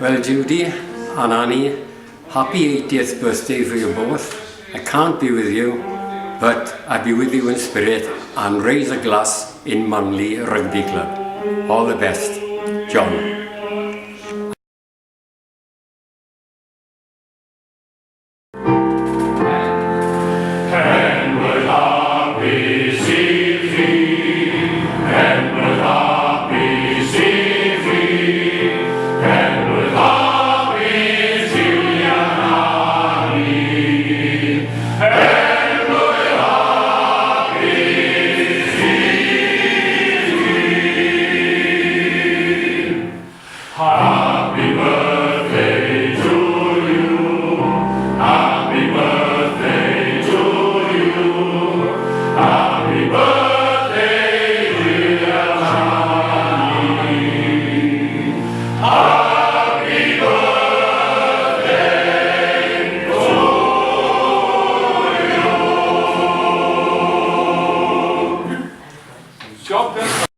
Well, Judy and Annie, happy 80th birthday for you both. I can't be with you, but I'll be with you in spirit and raise a glass in Manly Rugby Club. All the best, John. Happy birthday to you. Happy birthday to you. Happy birthday, dear Johnny. Happy birthday to you. Job done.